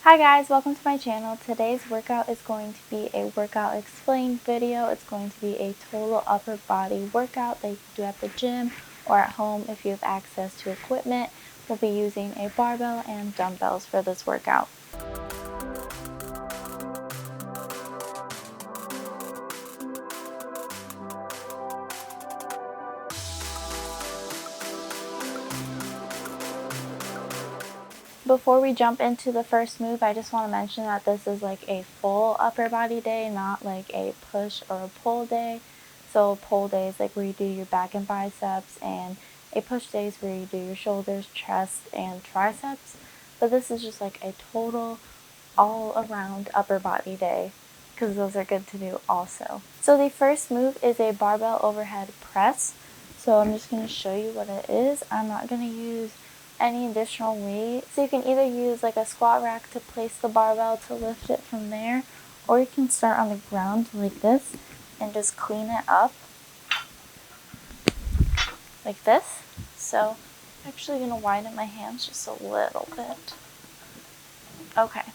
Hi guys, welcome to my channel. Today's workout is going to be a workout explained video. It's going to be a total upper body workout that you can do at the gym or at home if you have access to equipment. We'll be using a barbell and dumbbells for this workout. Before we jump into the first move, I just want to mention that this is like a full upper body day, not like a push or a pull day. So pull day is like where you do your back and biceps, and a push day is where you do your shoulders, chest, and triceps. But this is just like a total all around upper body day because those are good to do also. So the first move is a barbell overhead press. So I'm just going to show you what it is. I'm not going to use any additional weight. So you can either use like a squat rack to place the barbell to lift it from there, or you can start on the ground like this and just clean it up like this. So I'm actually going to widen my hands just a little bit. Okay.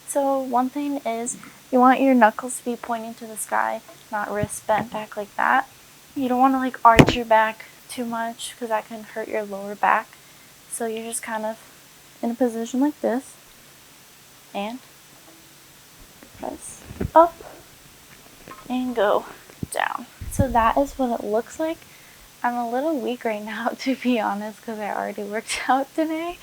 So one thing is you want your knuckles to be pointing to the sky, not wrists bent back like that. You don't want to like arch your back too much because that can hurt your lower back. So you're just kind of in a position like this and press up and go down. So that is what it looks like. I'm a little weak right now, to be honest, because I already worked out today.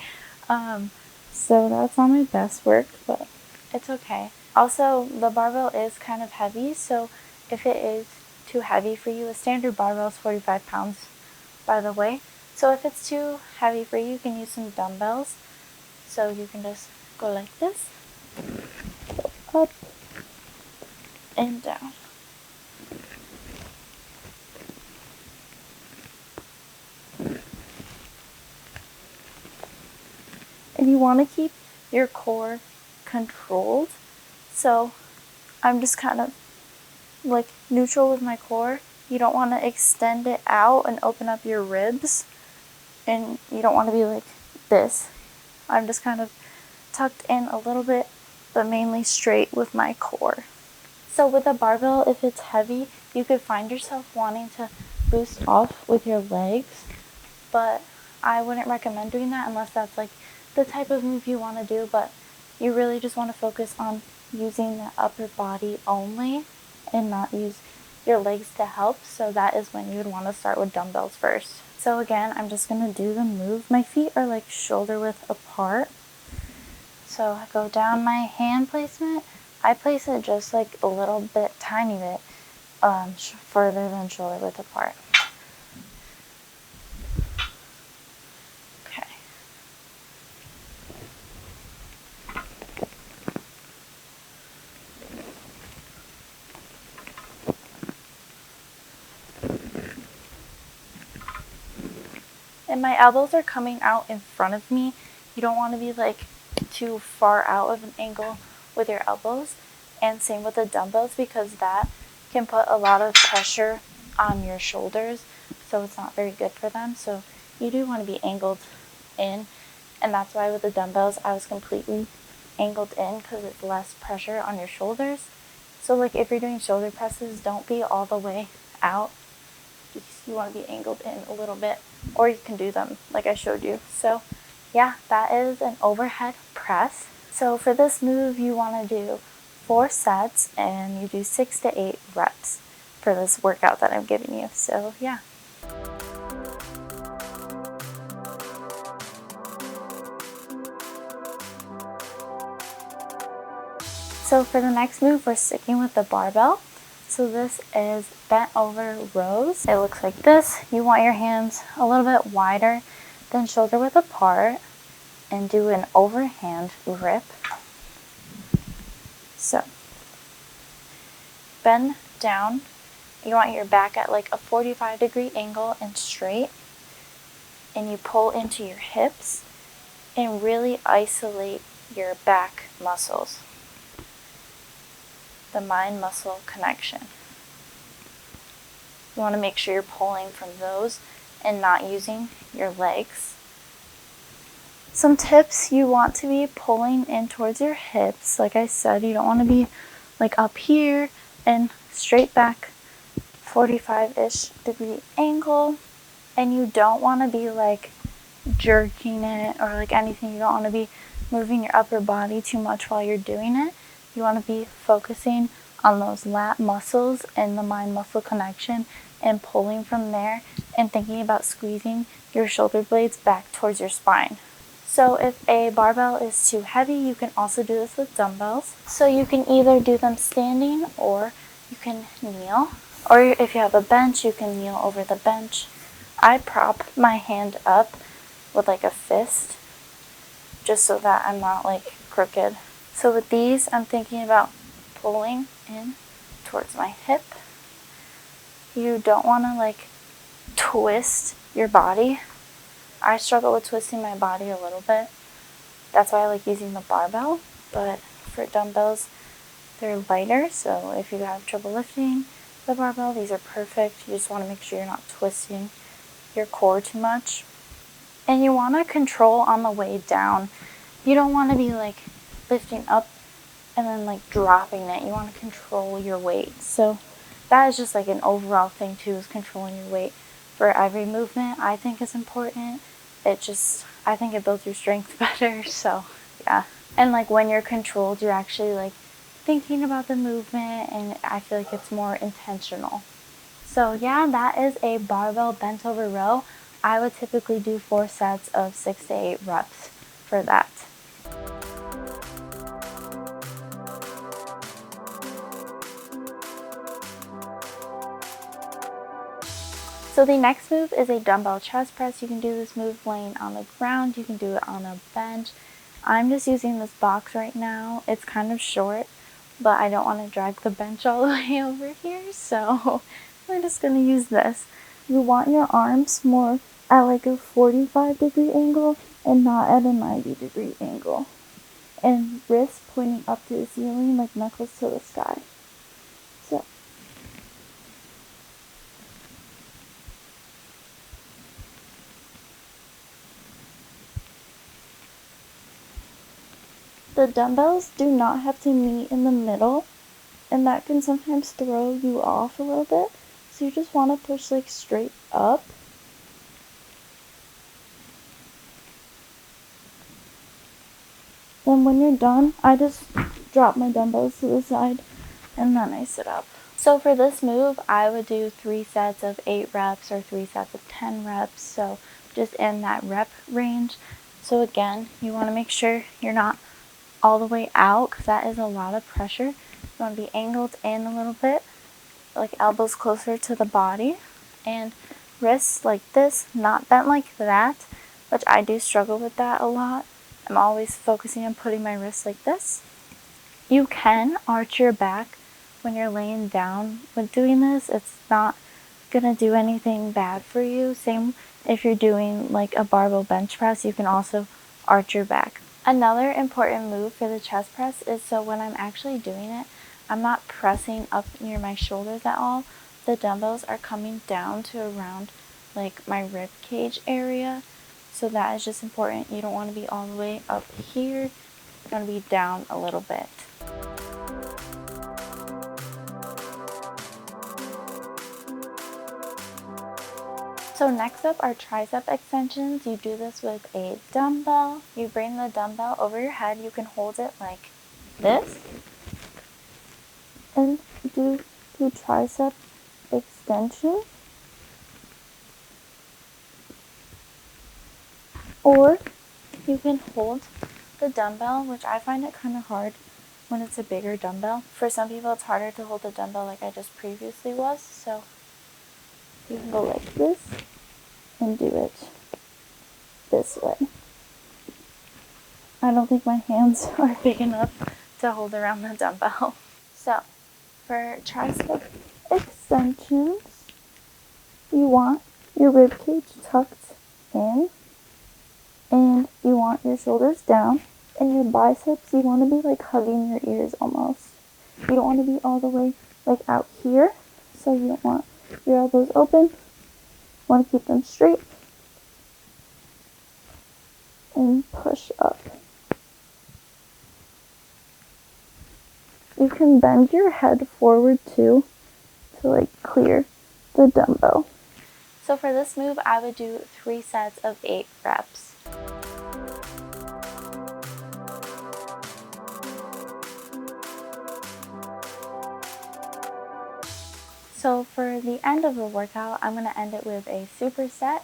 So that's not my best work, but it's okay. Also, the barbell is kind of heavy, so if it is too heavy for you, a standard barbell is 45 pounds, by the way. So if it's too heavy for you, you can use some dumbbells. So you can just go like this, go up and down. And you want to keep your core controlled. So I'm just kind of like neutral with my core. You don't want to extend it out and open up your ribs. And you don't want to be like this. I'm just kind of tucked in a little bit, but mainly straight with my core. So with a barbell, if it's heavy, you could find yourself wanting to boost off with your legs, but I wouldn't recommend doing that unless that's like the type of move you want to do, but you really just want to focus on using the upper body only and not use your legs to help. So that is when you would want to start with dumbbells first. So again, I'm just going to do the move. My feet are like shoulder width apart. So I go down my hand placement. I place it just like a little bit, tiny bit further than shoulder width apart. Okay. And my elbows are coming out in front of me. You don't want to be like too far out of an angle with your elbows. And same with the dumbbells, because that can put a lot of pressure on your shoulders. So it's not very good for them. So you do want to be angled in. And that's why with the dumbbells, I was completely angled in because it's less pressure on your shoulders. So like if you're doing shoulder presses, don't be all the way out. You want to be angled in a little bit, or you can do them like I showed you. So yeah, that is an overhead press. So for this move, you want to do 4 sets and you do 6 to 8 reps for this workout that I'm giving you. So yeah. So for the next move, we're sticking with the barbell. So this is bent over rows. It looks like this. You want your hands a little bit wider than shoulder width apart and do an overhand grip. So bend down. You want your back at like a 45-degree angle and straight. And you pull into your hips and really isolate your back muscles. The mind-muscle connection. You want to make sure you're pulling from those and not using your legs. Some tips: you want to be pulling in towards your hips. Like I said, you don't want to be like up here and straight back 45-ish degree angle. And you don't want to be like jerking it or like anything. You don't want to be moving your upper body too much while you're doing it. You want to be focusing on those lat muscles and the mind muscle connection and pulling from there and thinking about squeezing your shoulder blades back towards your spine. So if a barbell is too heavy, you can also do this with dumbbells. So you can either do them standing or you can kneel. Or if you have a bench, you can kneel over the bench. I prop my hand up with like a fist just so that I'm not like crooked. So with these, I'm thinking about pulling in towards my hip. You don't want to like twist your body. I struggle with twisting my body a little bit. That's why I like using the barbell. But for dumbbells, they're lighter. So if you have trouble lifting the barbell, these are perfect. You just want to make sure you're not twisting your core too much. And you want to control on the way down. You don't want to be like lifting up and then like dropping it. You want to control your weight. So that is just like an overall thing too, is controlling your weight for every movement. I think is important. I think it builds your strength better. So yeah. And like when you're controlled, you're actually like thinking about the movement, and I feel like it's more intentional. So yeah, that is a barbell bent over row. I would typically do 4 sets of 6 to 8 reps for that. So the next move is a dumbbell chest press. You can do this move laying on the ground. You can do it on a bench. I'm just using this box right now. It's kind of short, but I don't want to drag the bench all the way over here, so we're just going to use this. You want your arms more at like a 45-degree angle and not at a 90-degree angle. And wrists pointing up to the ceiling like knuckles to the sky. So the dumbbells do not have to meet in the middle, and that can sometimes throw you off a little bit. So you just want to push like straight up. Then when you're done, I just drop my dumbbells to the side and then I sit up. So for this move, I would do 3 sets of 8 reps or 3 sets of 10 reps. So just in that rep range. So again, you want to make sure you're not all the way out, because that is a lot of pressure. You want to be angled in a little bit, like elbows closer to the body, and wrists like this, not bent like that, which I do struggle with that a lot. I'm always focusing on putting my wrists like this. You can arch your back when you're laying down when doing this. It's not gonna do anything bad for you. Same if you're doing like a barbell bench press, you can also arch your back. Another important move for the chest press is so when I'm actually doing it, I'm not pressing up near my shoulders at all. The dumbbells are coming down to around like my rib cage area. So that is just important. You don't want to be all the way up here. You want to be down a little bit. So next up are tricep extensions. You do this with a dumbbell. You bring the dumbbell over your head. You can hold it like this. And do tricep extension. Or you can hold the dumbbell, which I find it kind of hard when it's a bigger dumbbell. For some people, it's harder to hold the dumbbell like I just previously was. So you can go like this and do it this way. I don't think my hands are big enough to hold around the dumbbell. So for tricep extensions, you want your rib cage tucked in, and you want your shoulders down, and your biceps, you want to be like hugging your ears almost. You don't want to be all the way like out here, so you don't want your elbows open. You want to keep them straight and push. push up. You can bend your head forward too to like clear the dumbbell. So for this move, I would do 3 sets of 8 reps. So for the end of the workout, I'm going to end it with a superset.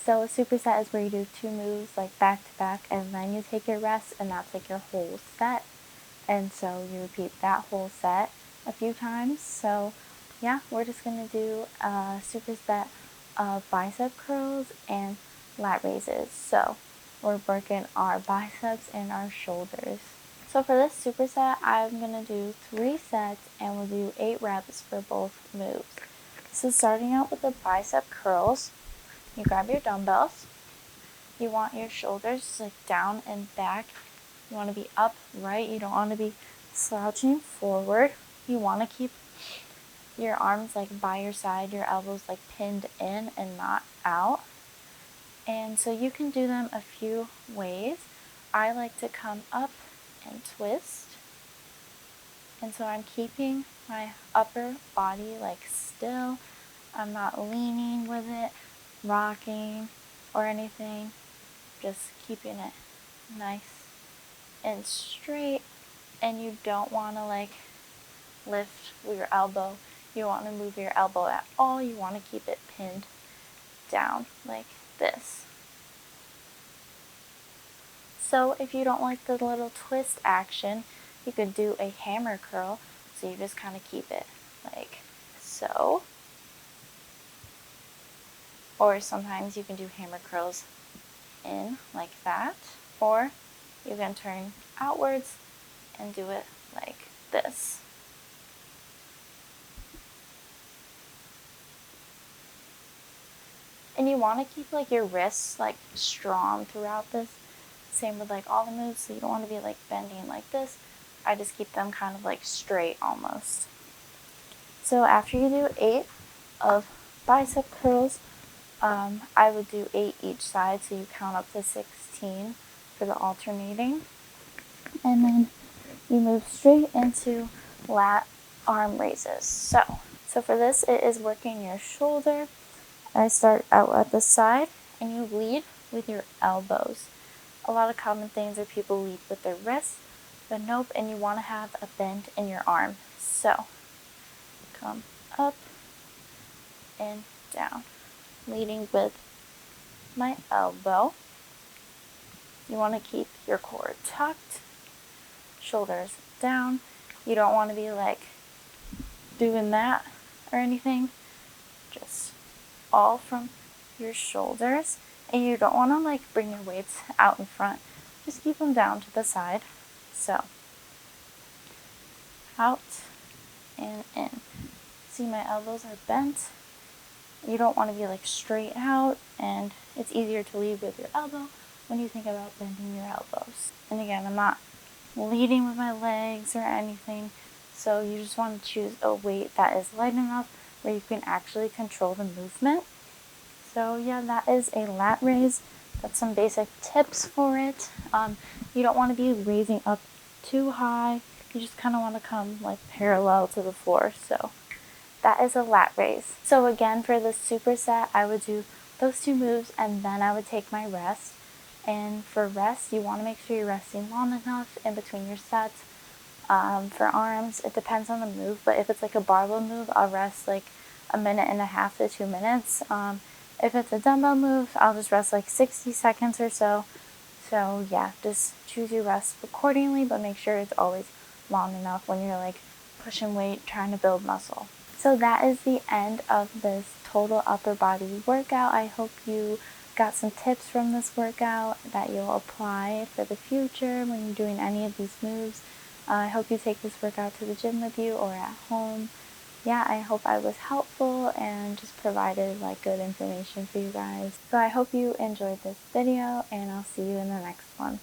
So a superset is where you do 2 moves like back to back, and then you take your rest, and that's like your whole set. And so you repeat that whole set a few times. So yeah, we're just going to do a superset of bicep curls and lat raises. So we're working our biceps and our shoulders. So for this superset, I'm going to do 3 sets and we'll do 8 reps for both moves. So starting out with the bicep curls, you grab your dumbbells. You want your shoulders like down and back. You want to be upright. You don't want to be slouching forward. You want to keep your arms like by your side, your elbows like pinned in and not out. And so you can do them a few ways. I like to come up and twist. And so I'm keeping my upper body like still. I'm not leaning with it, rocking or anything. Just keeping it nice and straight. And you don't want to like lift your elbow. You don't want to move your elbow at all. You want to keep it pinned down like this. So if you don't like the little twist action, you could do a hammer curl. So you just kind of keep it like so. Or sometimes you can do hammer curls in like that. Or you can turn outwards and do it like this. And you want to keep like your wrists like strong throughout this. Same with like all the moves, so you don't want to be like bending like this. I just keep them kind of like straight almost. So after you do 8 of bicep curls, I would do 8 each side, so you count up to 16 for the alternating. And then you move straight into lat arm raises. So for this, it is working your shoulder. I start out at the side, and you lead with your elbows. A lot of common things are people lead with their wrists, but nope, and you want to have a bend in your arm. So come up and down, leading with my elbow. You want to keep your core tucked, shoulders down. You don't want to be like doing that or anything. Just all from your shoulders. And you don't want to like bring your weights out in front. Just keep them down to the side. So out and in. See, my elbows are bent. You don't want to be like straight out, and it's easier to lead with your elbow when you think about bending your elbows. And again, I'm not leading with my legs or anything, so you just want to choose a weight that is light enough where you can actually control the movement. So yeah, that is a lat raise. That's some basic tips for it. You don't want to be raising up too high. You just kind of want to come like parallel to the floor. So that is a lat raise. So again, for the superset, I would do those 2 moves and then I would take my rest. And for rest, you want to make sure you're resting long enough in between your sets. For arms, it depends on the move, but if it's like a barbell move, I'll rest like 1.5 to 2 minutes. If it's a dumbbell move, I'll just rest like 60 seconds or so. So yeah, just choose your rest accordingly, but make sure it's always long enough when you're like pushing weight, trying to build muscle. So that is the end of this total upper body workout. I hope you got some tips from this workout that you'll apply for the future when you're doing any of these moves. I hope you take this workout to the gym with you or at home. Yeah, I hope I was helpful and just provided like good information for you guys. So I hope you enjoyed this video, and I'll see you in the next one.